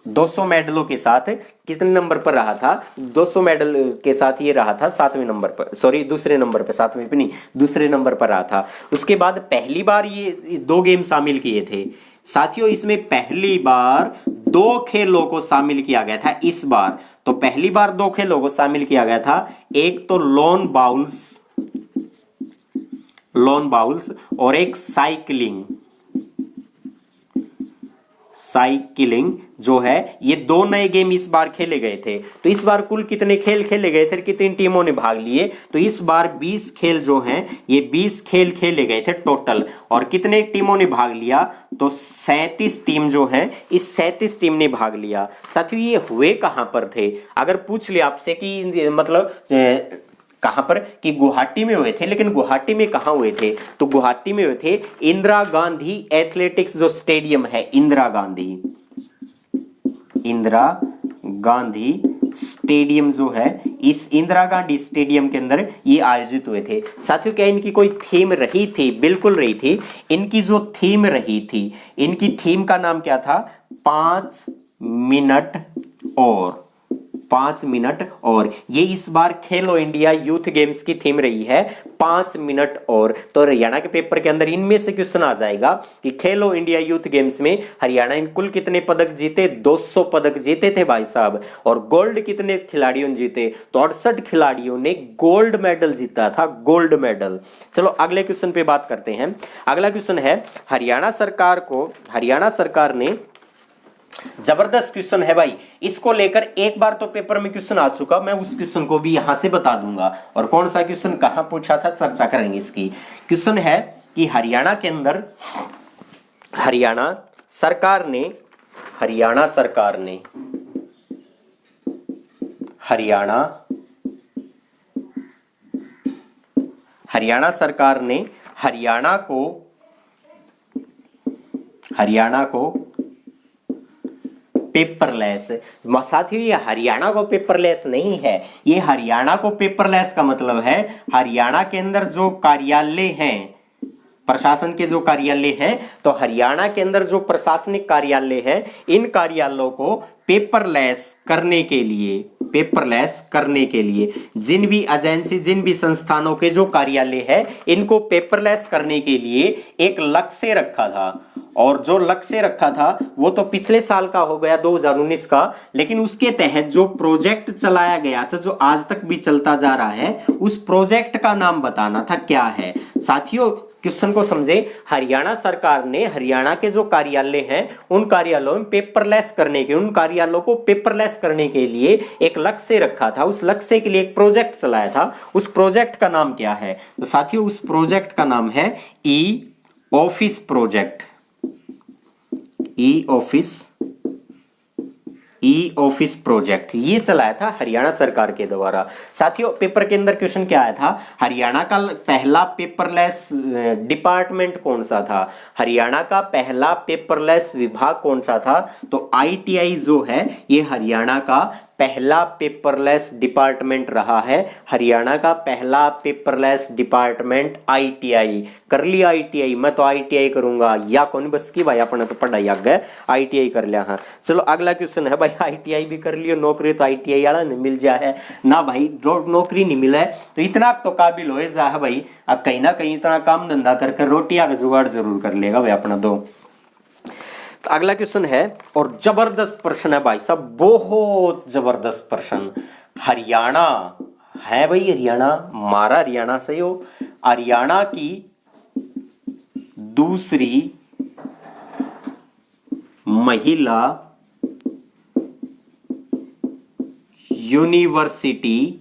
200 मेडलों के साथ कितने नंबर पर रहा था, 200 मेडल के साथ ये रहा था 7वें नंबर पर, सॉरी दूसरे नंबर पर, 7वें पे नहीं, दूसरे नंबर पर रहा था। उसके बाद पहली बार ये 2 गेम शामिल किए थे साथियों। इसमें पहली बार 2 खेलों को शामिल किया गया था इस बार। तो पहली बार 2 खेलों को शामिल किया गया था, एक तो लॉन बाउल्स और एक साइकिलिंग जो है, ये 2 नए गेम इस बार खेले गए थे। तो इस बार कुल कितने खेल खेले गए थे, कितनी टीमों ने भाग लिए, तो इस बार 20 खेल जो हैं ये 20 खेल खेले गए थे टोटल। और कितने टीमों ने भाग लिया, तो 37 टीम जो है, इस 37 टीम ने भाग लिया। साथियों ये हुए कहां पर थे, अगर पूछ लिया आपसे कि मतलब कहां पर कि गुवाहाटी में हुए थे, लेकिन गुवाहाटी में कहां हुए थे, तो गुवाहाटी में हुए थे इंदिरा गांधी एथलेटिक्स जो स्टेडियम है, इंदिरा गांधी स्टेडियम जो है, इस इंदिरा गांधी स्टेडियम के अंदर ये आयोजित हुए थे। साथियों क्या इनकी कोई थीम रही थी? बिल्कुल रही थी। इनकी जो थीम रही थी, इनकी थीम का नाम क्या था? 5 मिनट और 5 मिनट और। ये इस बार खेलो इंडिया यूथ गेम्स की थीम रही है 5 मिनट और। तो हरियाणा के पेपर के अंदर इनमें से क्वेश्चन आ जाएगा कि खेलो इंडिया यूथ गेम्स में हरियाणा इन कुल कितने पदक जीते? 200 पदक जीते थे भाई साहब। और गोल्ड कितने खिलाड़ियों ने जीते? तो 68 खिलाड़ियों ने गोल्ड मेडल जीता था, गोल्ड मेडल। चलो अगले क्वेश्चन पे बात करते हैं। अगला क्वेश्चन है, हरियाणा सरकार ने, जबरदस्त क्वेश्चन है भाई, इसको लेकर एक बार तो पेपर में क्वेश्चन आ चुका, मैं उस क्वेश्चन को भी यहां से बता दूंगा। और कौन सा क्वेश्चन कहां पूछा था, चर्चा करेंगे इसकी। क्वेश्चन है कि हरियाणा के अंदर हरियाणा सरकार ने हरियाणा को पेपरलेस, साथियों ये हरियाणा को पेपरलेस नहीं है, ये हरियाणा को पेपरलेस का मतलब है हरियाणा के अंदर जो कार्यालय हैं, प्रशासन के जो कार्यालय हैं, तो हरियाणा के अंदर जो प्रशासनिक कार्यालय है, इन कार्यालयों को पेपरलेस करने के लिए जिन भी एजेंसी, जिन भी संस्थानों के जो कार्यालय है, इनको पेपरलेस करने के लिए एक लक्ष्य रखा था। और जो लक्ष्य रखा था वो तो पिछले साल का हो गया, 2019 का, लेकिन उसके तहत जो प्रोजेक्ट चलाया गया था, जो आज तक भी चलता जा रहा है, उस प्रोजेक्ट का नाम बताना था, क्या है। साथियों क्वेश्चन को समझे, हरियाणा सरकार ने हरियाणा के जो कार्यालय हैं, उन कार्यालयों में उन कार्यालयों को पेपरलेस करने के लिए एक लक्ष्य रखा था, उस लक्ष्य के लिए एक प्रोजेक्ट चलाया था। उस प्रोजेक्ट का नाम क्या है? तो साथियों उस प्रोजेक्ट का नाम है e office project. E office project ये चलाया था हरियाणा सरकार के द्वारा। साथियों पेपर के अंदर क्वेश्चन क्या आया था? हरियाणा का पहला पेपरलेस डिपार्टमेंट कौन सा था? हरियाणा का पहला पेपरलेस विभाग कौन सा था? तो आईटीआई जो है, ये हरियाणा का पहला पेपरलेस डिपार्टमेंट रहा है। हरियाणा का पहला पेपरलेस डिपार्टमेंट आईटीआई। कर लिया आईटीआई, मैं तो आईटीआई करूंगा या कौन बस की भाई, अपने तो पढ़ाई आ गए, आईटीआई कर लिया। हाँ चलो अगला क्वेश्चन है भाई, आईटीआई भी कर लियो, नौकरी तो आईटीआई वाला नहीं मिल जा है ना भाई, नौकरी नहीं मिला है तो इतना तो काबिल हो जा है भाई, अब कहीं ना कहीं इतना काम धंधा करके रोटियां का जुगाड़ जरूर कर लेगा भाई अपना दो। तो अगला क्वेश्चन है, और जबरदस्त प्रश्न है भाई साहब, बहुत जबरदस्त प्रश्न। हरियाणा है भाई, हरियाणा मारा हरियाणा से हो, हरियाणा की दूसरी महिला यूनिवर्सिटी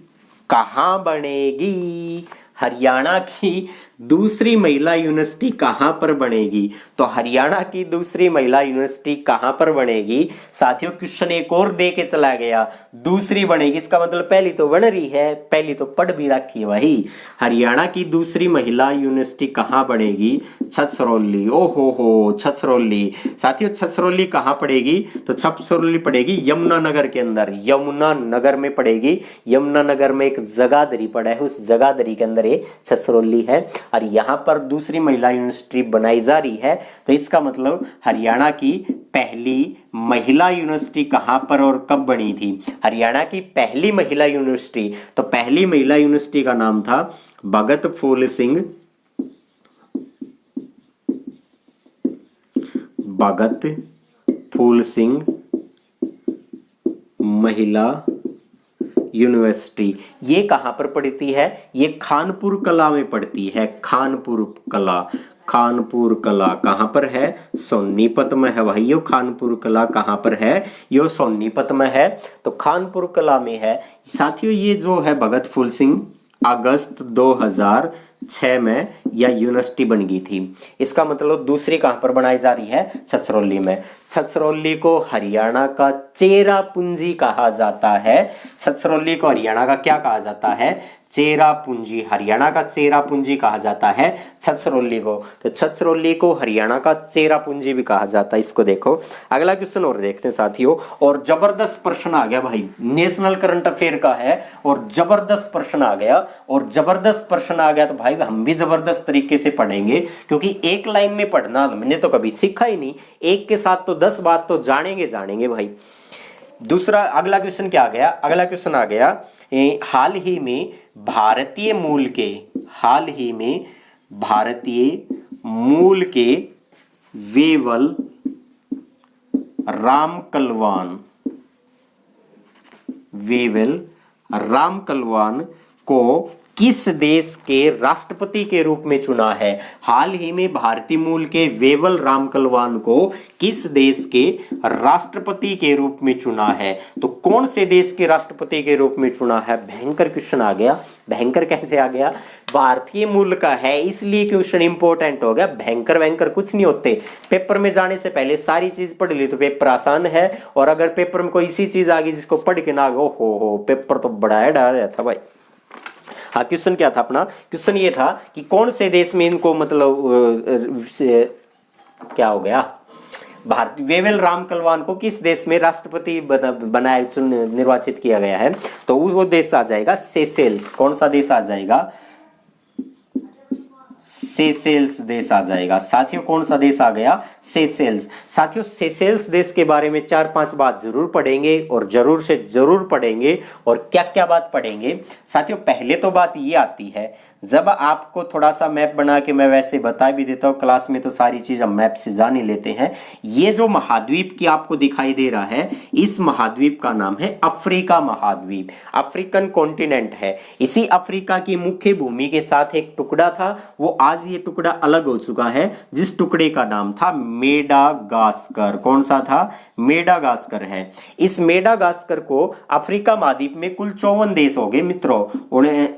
कहां बनेगी? हरियाणा की दूसरी महिला यूनिवर्सिटी कहां पर बनेगी? तो हरियाणा की दूसरी महिला यूनिवर्सिटी कहां पर बनेगी? साथियों क्वेश्चन एक और दे के चला गया, दूसरी बनेगी, इसका मतलब पहली तो बन रही है, पहली तो पढ़ भी रखी है भाई। हरियाणा की दूसरी महिला यूनिवर्सिटी कहां बनेगी? छछरौली। ओहो छछरौली। साथियों छछरौली कहां पड़ेगी? तो छछरौली पड़ेगी यमुनानगर के अंदर, यमुनानगर में पड़ेगी। यमुनानगर में एक जगाधरी पड़ा है, उस जगाधरी के अंदर ये छछरौली है, और यहां पर दूसरी महिला यूनिवर्सिटी बनाई जा रही है। तो इसका मतलब हरियाणा की पहली महिला यूनिवर्सिटी कहां पर और कब बनी थी? हरियाणा की पहली महिला यूनिवर्सिटी, तो पहली महिला यूनिवर्सिटी का नाम था भगत फूल सिंह महिला यूनिवर्सिटी। ये कहां पर पड़ती है? ये खानपुर कला में पड़ती है, खानपुर कला कहां पर है? सोनीपत में है भाई, यो खानपुर कला कहां पर है? यो सोनीपत में है, तो खानपुर कला में है। साथियों ये जो है भगत फूल सिंह, अगस्त 2006 में यह यूनिवर्सिटी बन गई थी। इसका मतलब दूसरी कहां पर बनाई जा रही है? छछरौली में। छछरौली को हरियाणा का चेरापूंजी कहा जाता है। छछरौली को हरियाणा का क्या कहा जाता है? चेरापूंजी, हरियाणा का चेरापूंजी कहा जाता है छछरौली को। तो छछरौली को हरियाणा का चेरापूंजी भी कहा जाता है। इसको देखो, अगला क्वेश्चन और देखते हैं साथियों। और जबरदस्त प्रश्न आ गया भाई, नेशनल करंट अफेयर का है और जबरदस्त प्रश्न आ गया। और जबरदस्त प्रश्न आ गया तो भाई हम भी जबरदस्त तरीके से पढ़ेंगे, क्योंकि एक लाइन में पढ़ना मैंने तो कभी सीखा ही नहीं, एक के साथ तो 10 बात तो जानेंगे भाई। दूसरा अगला क्वेश्चन क्या आ गया, अगला क्वेश्चन आ गया हाल ही में भारतीय मूल के वेवल रामकलवान को किस देश के राष्ट्रपति के रूप में चुना है। हाल ही में भारतीय मूल के वेवल रामकलवान को किस देश के राष्ट्रपति के रूप में चुना है। तो कौन से देश के राष्ट्रपति के रूप में चुना है। भयंकर क्वेश्चन आ गया। भयंकर कैसे आ गया, भारतीय मूल का है इसलिए क्वेश्चन इंपॉर्टेंट हो गया। भयंकर कुछ नहीं होते, पेपर में जाने से पहले सारी चीज पढ़ ली तो पेपर आसान है। और अगर पेपर में कोई इसी चीज आ गई जिसको पढ़ के ना हो पेपर तो बड़ा है, डर रहा था भाई। हाँ, क्वेश्चन क्या था अपना, क्वेश्चन ये था कि कौन से देश में इनको मतलब क्या हो गया, भारतीय वेवल रामकलवान को किस देश में राष्ट्रपति बनाया निर्वाचित किया गया है। तो वो देश आ जाएगा सेशेल्स। कौन सा देश आ जाएगा, सेशेल्स देश आ जाएगा साथियों। कौन सा देश आ गया, सेशेल्स। साथियों सेशेल्स देश के बारे में 4-5 बात जरूर पढ़ेंगे और जरूर से जरूर पढ़ेंगे। और क्या क्या बात पढ़ेंगे साथियों, पहले तो बात ये आती है, जब आपको थोड़ा सा मैप बना के मैं वैसे बता भी देता हूँ, क्लास में तो सारी चीज हम मैप से जान ही लेते हैं। ये जो महाद्वीप की आपको दिखाई दे रहा है, इस महाद्वीप का नाम है अफ्रीका महाद्वीप, अफ्रीकन कॉन्टिनेंट है। इसी अफ्रीका की मुख्य भूमि के साथ एक टुकड़ा था, वो आज ये टुकड़ा अलग हो चुका है, जिस टुकड़े का नाम था मेडागास्कर। कौन सा था, मेडागास्कर है। इस मेडागास्कर को अफ्रीका महाद्वीप में कुल 54 देश हो गए मित्रों। उन्हें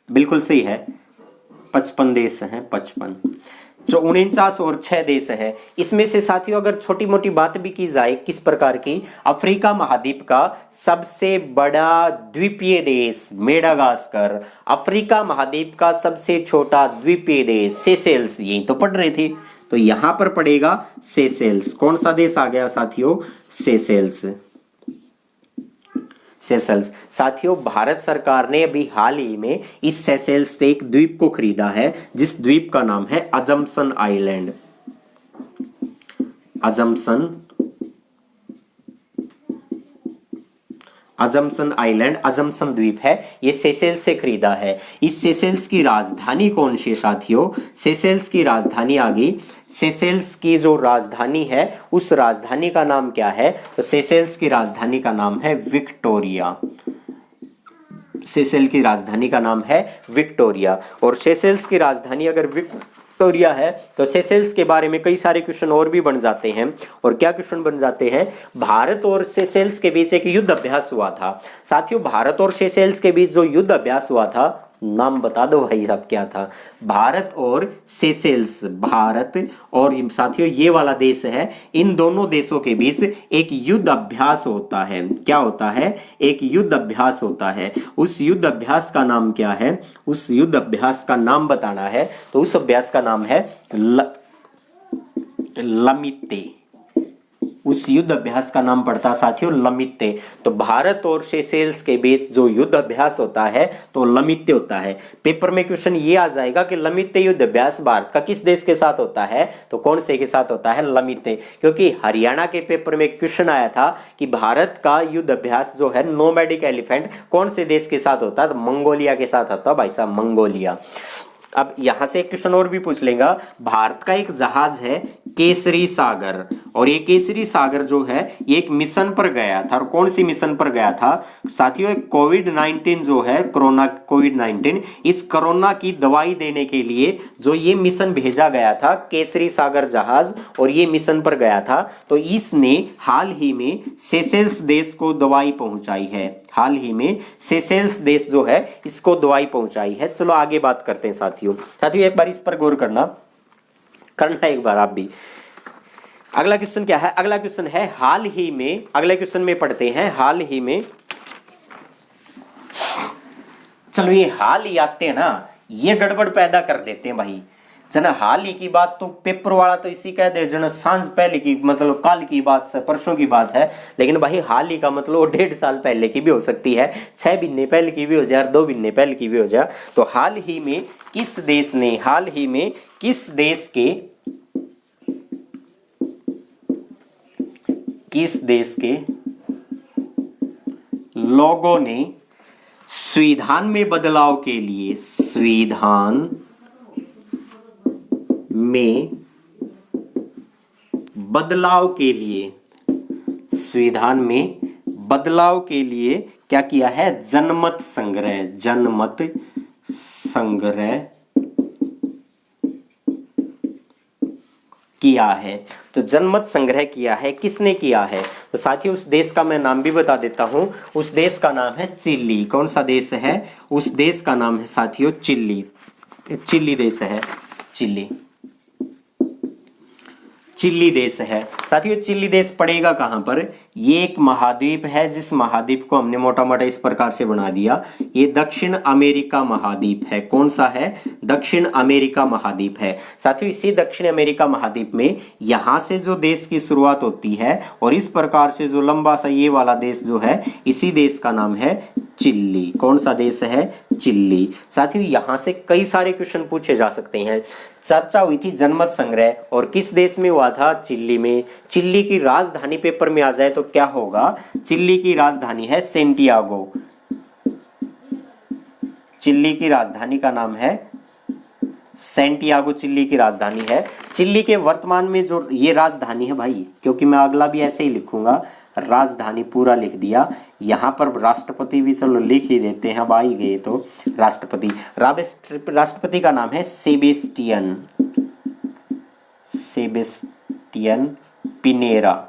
बिल्कुल सही है, 55 देश हैं, 55 जो 49 और 6 देश है। इसमें से साथियों अगर छोटी मोटी बात भी की जाए किस प्रकार की, अफ्रीका महाद्वीप का सबसे बड़ा द्वीपीय देश मेडागास्कर, अफ्रीका महाद्वीप का सबसे छोटा द्वीपीय देश सेशेल्स। यही तो पढ़ रहे थे, तो यहां पर पड़ेगा सेशेल्स। कौन सा देश आ गया साथियों, सेशेल्स। सेशेल्स साथियों, भारत सरकार ने अभी हाल ही में इस सेशेल्स से एक द्वीप को खरीदा है, जिस द्वीप का नाम है assumption island. Assumption island, assumption द्वीप है, ये सेशेल्स से खरीदा है। इस सेशेल्स की राजधानी कौन सी है साथियों, सेशेल्स की राजधानी आ गई। सेशेल्स की जो राजधानी है उस राजधानी का नाम क्या है, तो सेशेल्स की राजधानी का नाम है विक्टोरिया। सेशेल्स की राजधानी का नाम है विक्टोरिया। और सेशेल्स की राजधानी अगर विक्टोरिया है तो सेशेल्स के बारे में कई सारे क्वेश्चन और भी बन जाते हैं। और क्या क्वेश्चन बन जाते हैं, भारत और सेशेल्स के बीच एक युद्ध अभ्यास हुआ था। साथियों भारत और सेशेल्स के बीच जो युद्ध अभ्यास हुआ था, नाम बता दो भाई साहब क्या था, भारत और सेशेल्स, भारत और साथियों ये वाला देश है, इन दोनों देशों के बीच एक युद्ध अभ्यास होता है। क्या होता है, एक युद्ध अभ्यास होता है। उस युद्ध अभ्यास का नाम क्या है, उस युद्ध अभ्यास का नाम बताना है, तो उस अभ्यास का नाम है लमिते। उस युद्ध अभ्यास का नाम पड़ता साथियों लमिते। तो भारत और सेशेल्स के बीच जो युद्ध अभ्यास होता है तो लमिते होता है। पेपर में क्वेश्चन ये आ जाएगा कि लमिते युद्ध अभ्यास भारत का किस देश के साथ होता है, तो कौन से के साथ होता है, लमिते। क्योंकि हरियाणा के पेपर में क्वेश्चन आया था कि भारत का युद्ध अभ्यास जो है नोमैडिक एलिफेंट कौन से देश के साथ होता है, तो मंगोलिया के साथ होता है भाई साहब, मंगोलिया। अब यहां से एक क्वेश्चन और भी पूछ लेगा, भारत का एक जहाज है केसरी सागर, और ये केसरी सागर जो है ये एक मिशन पर गया था। और कौन सी मिशन पर गया था साथियों, कोविड-19 जो है, कोरोना कोविड-19, इस कोरोना की दवाई देने के लिए जो ये मिशन भेजा गया था, केसरी सागर जहाज, और ये मिशन पर गया था। तो इसने हाल ही में सेशेल्स देश को दवाई पहुंचाई है। हाल ही में सेशेल्स देश जो है इसको दवाई पहुंचाई है। चलो आगे बात करते हैं साथियों। एक बार इस पर गौर करना एक बार आप भी। अगला क्वेश्चन क्या है, अगला क्वेश्चन है हाल ही में, अगले क्वेश्चन में पढ़ते हैं, हाल ही में चलो ये हाल ही आते हैं ना, ये गड़बड़ पैदा कर देते हैं भाई। जना हाल ही की बात तो पेपर वाला तो इसी कह दे, जना सांझ पहले की मतलब कल की बात से परसों की बात है, लेकिन भाई हाल ही का मतलब 1.5 साल पहले की भी हो सकती है, 6 महीने पहले की भी हो जाए, 2 महीने पहले की भी हो जाए। तो हाल ही में किस देश ने, हाल ही में किस देश के लोगों ने संविधान में बदलाव के लिए, संविधान में बदलाव के लिए, संविधान में बदलाव के लिए क्या किया है, जनमत संग्रह, जनमत संग्रह किया है। तो जनमत संग्रह किया है, किसने किया है? तो साथियों उस देश का मैं नाम भी बता देता हूं, उस देश का नाम है चिली। कौन सा देश है? उस देश का नाम है साथियों चिली। चिली देश है, चिली, चिली देश है साथियों। चिली देश पड़ेगा कहां पर? ये एक महाद्वीप है, जिस महाद्वीप को हमने मोटा मोटा इस प्रकार से बना दिया, ये दक्षिण अमेरिका महाद्वीप है। कौन सा है? दक्षिण अमेरिका महाद्वीप है साथियों। इसी दक्षिण अमेरिका महाद्वीप में यहां से जो देश की शुरुआत होती है और इस प्रकार से जो लंबा सा ये वाला देश जो है, इसी देश का नाम है चिली। कौन सा देश है? चिली। साथियों यहां से कई सारे क्वेश्चन पूछे जा सकते हैं। चर्चा हुई थी जनमत संग्रह और किस देश में हुआ था? चिली में। चिली की राजधानी पेपर में आ जाए तो क्या होगा? चिली की राजधानी है सेंटियागो। चिली की राजधानी का नाम है सेंटियागो, चिली की राजधानी है। चिली के वर्तमान में जो ये राजधानी है भाई, क्योंकि मैं अगला भी ऐसे ही लिखूंगा, राजधानी पूरा लिख दिया। यहां पर राष्ट्रपति भी चलो लिख ही देते हैं, अब आ ही गए तो राष्ट्रपति। राष्ट्रपति का नाम है Sebastian, Sebastian Pinera.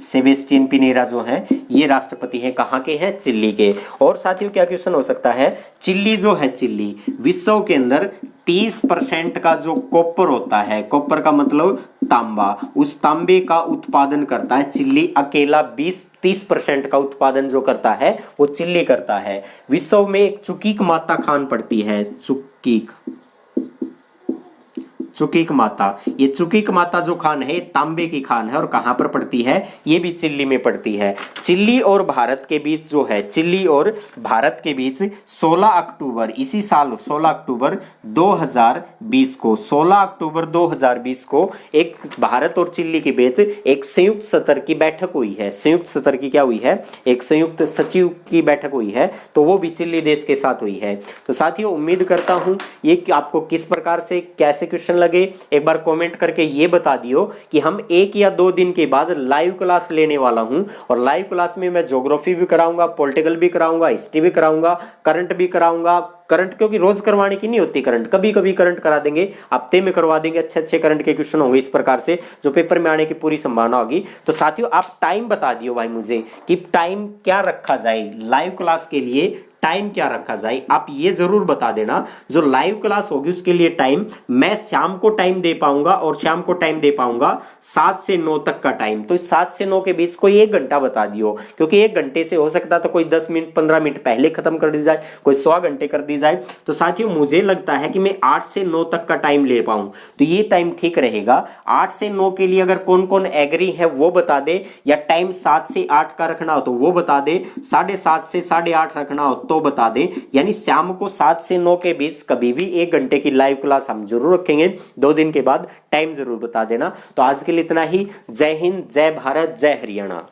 Sebastian Pinera जो है ये राष्ट्रपति है, कहाँ के हैं? चिली के। और साथियों क्या क्वेश्चन हो सकता है? चिली जो है, चिली विश्व के अंदर 30% का जो कॉपर होता है, कॉपर का मतलब तांबा, उस तांबे का उत्पादन करता है चिली अकेला। 20-30% का उत्पादन जो करता है वो चिली करता है। विश्व में एक चुकीक माता खान पड़ती है, चुकीक, चुकीक माता। ये चुकीक माता जो खान है तांबे की खान है और कहां पर पड़ती है? ये भी चिली में पड़ती है। चिली और भारत के बीच जो है, चिली और भारत के बीच 16 अक्टूबर इसी साल 16 अक्टूबर 2020 को, 16 अक्टूबर 2020 को एक भारत और चिली के बीच एक संयुक्त सत्र की बैठक हुई है। संयुक्त सत्र की क्या हुई है? एक संयुक्त सचिव की बैठक हुई है, तो वो भी चिली देश के साथ हुई है। तो साथियों उम्मीद करता हूं ये आपको किस प्रकार से कैसे क्वेश्चन लगे, एक बार कमेंट करके ये बता दियो कि हम 1 या 2 दिन के बाद लाइव क्लास लेने वाला हूं। और लाइव क्लास में मैं ज्योग्राफी भी कराऊंगा, पॉलिटिकल भी कराऊंगा, हिस्ट्री भी कराऊंगा, करंट भी कराऊंगा। करंट क्योंकि रोज करवाने की नहीं होती करंट, कभी कभी करंट करा देंगे, हफ्ते में करवा देंगे। अच्छे अच्छे करंट के क्वेश्चन होंगे इस प्रकार से जो पेपर में आने की पूरी संभावना होगी। तो साथियों आप टाइम बता दियो भाई मुझे कि टाइम क्या रखा जाए लाइव क्लास के लिए, टाइम क्या रखा जाए आप ये जरूर बता देना। जो लाइव क्लास होगी उसके लिए टाइम मैं शाम को टाइम दे पाऊंगा, और शाम को टाइम दे पाऊंगा 7 से 9 तक का टाइम। तो 7 से 9 के बीच कोई 1 घंटा बता दियो, क्योंकि 1 घंटे से हो सकता तो कोई 10 मिनट 15 मिनट पहले खत्म कर दी जाए, कोई 100 घंटे कर दी जाए। तो साथियों मुझे लगता है कि मैं 8 से 9 तक का टाइम ले पाऊं, तो ये टाइम ठीक रहेगा। 8 से 9 के लिए अगर कौन कौन एग्री है वो बता दे, या टाइम 7 से 8 का रखना हो तो वो बता दे, 7:30 से 8:30 रखना हो तो बता दे। यानी शाम को 7 से 9 के बीच कभी भी 1 घंटे की लाइव क्लास हम जरूर रखेंगे। 2 दिन के बाद टाइम जरूर बता देना। तो आज के लिए इतना ही। जय हिंद, जय भारत, जय हरियाणा।